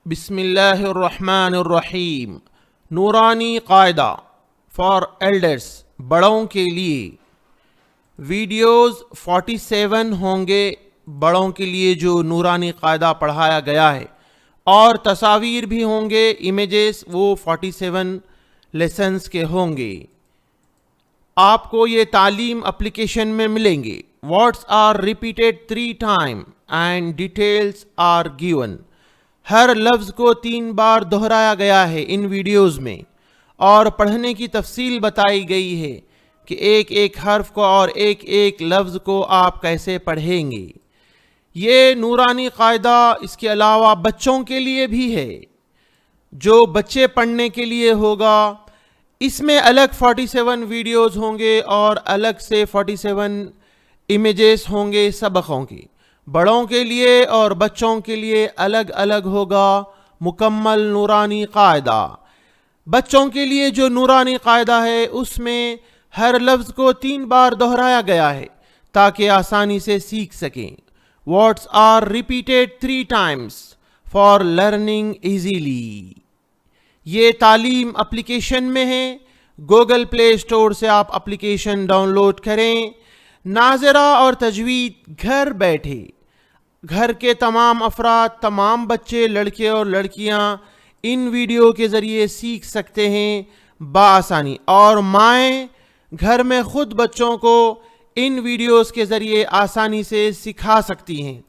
بسم اللہ الرحمن الرحیم۔ نورانی قاعدہ فار ایلڈرز، بڑوں کے لیے ویڈیوز 47 ہوں گے بڑوں کے لیے جو نورانی قاعدہ پڑھایا گیا ہے، اور تصاویر بھی ہوں گے، امیجز، وہ 47 لیسنز کے ہوں گے۔ آپ کو یہ تعلیم اپلیکیشن میں ملیں گے۔ Words are repeated 3 times and details are given۔ ہر لفظ کو 3 بار دہرایا گیا ہے ان ویڈیوز میں، اور پڑھنے کی تفصیل بتائی گئی ہے کہ ایک ایک حرف کو اور ایک ایک لفظ کو آپ کیسے پڑھیں گے۔ یہ نورانی قاعدہ اس کے علاوہ بچوں کے لیے بھی ہے، جو بچے پڑھنے کے لیے ہوگا۔ اس میں الگ 47 ویڈیوز ہوں گے اور الگ سے 47 امیجز ہوں گے سبقوں کی۔ بڑوں کے لیے اور بچوں کے لیے الگ الگ ہوگا مکمل نورانی قاعدہ۔ بچوں کے لیے جو نورانی قاعدہ ہے اس میں ہر لفظ کو 3 بار دہرایا گیا ہے تاکہ آسانی سے سیکھ سکیں۔ Words are repeated 3 times for learning easily۔ یہ تعلیم اپلیکیشن میں ہے، گوگل پلے اسٹور سے آپ اپلیکیشن ڈاؤن لوڈ کریں۔ ناظرہ اور تجوید گھر بیٹھے، گھر کے تمام افراد، تمام بچے، لڑکے اور لڑکیاں ان ویڈیو کے ذریعے سیکھ سکتے ہیں بآسانی، اور مائیں گھر میں خود بچوں کو ان ویڈیوز کے ذریعے آسانی سے سکھا سکتی ہیں۔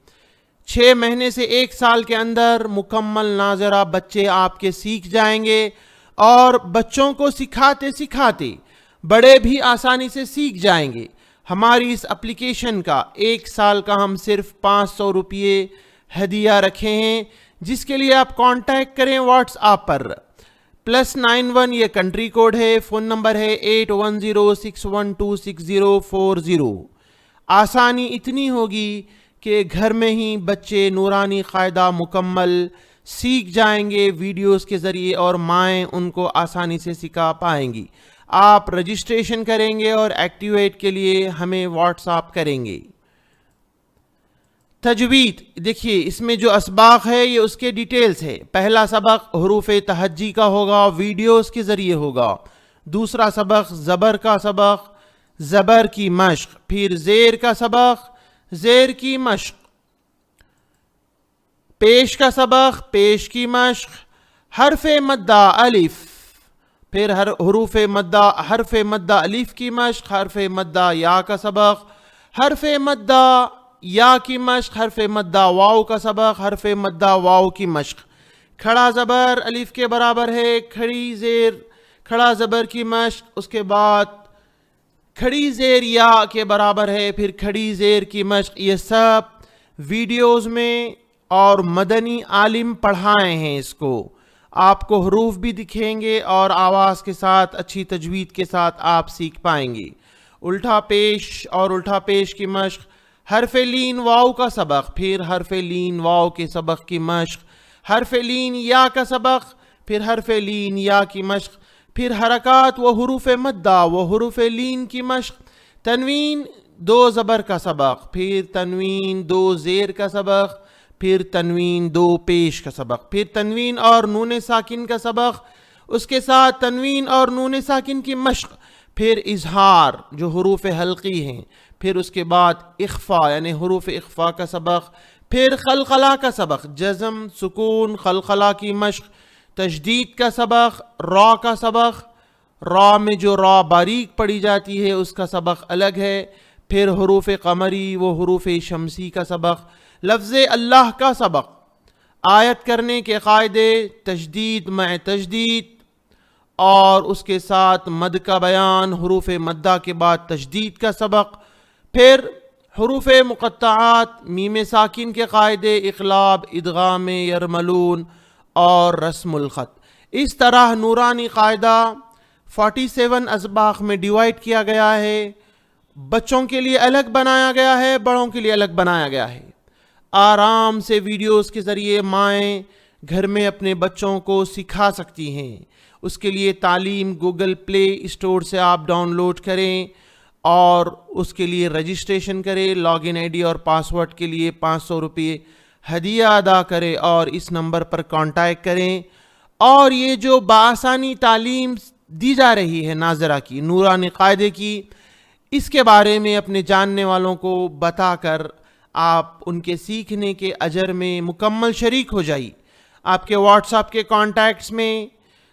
6 مہینے سے 1 سال کے اندر مکمل ناظرہ بچے آپ کے سیکھ جائیں گے، اور بچوں کو سکھاتے سکھاتے بڑے بھی آسانی سے سیکھ جائیں گے۔ ہماری اس اپلیکیشن کا 1 سال کا ہم صرف 500 روپے ہدیہ رکھے ہیں، جس کے لیے آپ کانٹیکٹ کریں واٹس ایپ پر۔ +91 یہ کنٹری کوڈ ہے، فون نمبر ہے 8106126040۔ آسانی اتنی ہوگی کہ گھر میں ہی بچے نورانی قاعدہ مکمل سیکھ جائیں گے ویڈیوز کے ذریعے، اور مائیں ان کو آسانی سے سکھا پائیں گی۔ آپ رجسٹریشن کریں گے اور ایکٹیویٹ کے لیے ہمیں واٹس ایپ کریں گے۔ تجوید دیکھیے، اس میں جو اسباق ہے یہ اس کے ڈیٹیلز ہے۔ پہلا سبق حروف تہجی کا ہوگا، ویڈیوز کے ذریعے ہوگا۔ دوسرا سبق زبر کا سبق، زبر کی مشق، پھر زیر کا سبق، زیر کی مشق، پیش کا سبق، پیش کی مشق، حرف مدہ الف، پھر حروف مدہ، حرف مدہ الف کی مشق، حرف مدہ یا کا سبق، حرف مدہ یا کی مشق، حرف مدہ واو کا سبق، حرف مدہ واو کی مشق۔ کھڑا زبر الف کے برابر ہے، کھڑی زیر، کھڑا زبر کی مشق، اس کے بعد کھڑی زیر یا کے برابر ہے، پھر کھڑی زیر کی مشق۔ یہ سب ویڈیوز میں اور مدنی عالم پڑھائے ہیں اس کو۔ آپ کو حروف بھی دکھیں گے اور آواز کے ساتھ، اچھی تجوید کے ساتھ آپ سیکھ پائیں گے۔ الٹا پیش اور الٹا پیش کی مشق، حرف لین واو کا سبق، پھر حرف لین واو کے سبق کی مشق، حرف لین یا کا سبق، پھر حرف لین یا کی مشق، پھر حرکات و حروف مدہ و حروف لین کی مشق، تنوین 2 زبر کا سبق، پھر تنوین 2 زیر کا سبق، پھر تنوین 2 پیش کا سبق، پھر تنوین اور نون ساکن کا سبق، اس کے ساتھ تنوین اور نون ساکن کی مشق، پھر اظہار جو حروف حلقی ہیں، پھر اس کے بعد اخفا یعنی حروف اخفا کا سبق، پھر قلقلہ کا سبق، جزم، سکون، قلقلہ کی مشق، تشدید کا سبق، را کا سبق، را میں جو را باریک پڑھی جاتی ہے اس کا سبق الگ ہے، پھر حروف قمری و حروف شمسی کا سبق، لفظ اللہ کا سبق، آیت کرنے کے قاعدے، تشدید مع تشدید، اور اس کے ساتھ مد کا بیان، حروف مدہ کے بعد تشدید کا سبق، پھر حروف مقطعات، میم ساکن کے قاعدے، اقلاب، ادغام، یرملون اور رسم الخط۔ اس طرح نورانی قاعدہ 47 اسباق میں ڈیوائیڈ کیا گیا ہے۔ بچوں کے لیے الگ بنایا گیا ہے، بڑوں کے لیے الگ بنایا گیا ہے۔ آرام سے ویڈیوز کے ذریعے مائیں گھر میں اپنے بچوں کو سکھا سکتی ہیں۔ اس کے لیے تعلیم گوگل پلے اسٹور سے آپ ڈاؤن لوڈ کریں اور اس کے لیے رجسٹریشن کریں۔ لاگ ان آئی ڈی اور پاسورڈ کے لیے 500 روپے ہدیہ ادا کرے اور اس نمبر پر کانٹیکٹ کریں. اور یہ جو بآسانی تعلیم دی جا رہی ہے ناظرہ کی، نورانی قاعدے کی، اس کے بارے میں اپنے جاننے والوں کو بتا کر آپ ان کے سیکھنے کے اجر میں مکمل شریک ہو جائیے. آپ کے واٹس ایپ کے کانٹیکٹس میں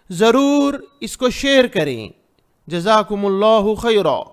ضرور اس کو شیئر کریں. جزاکم اللہ خیرا.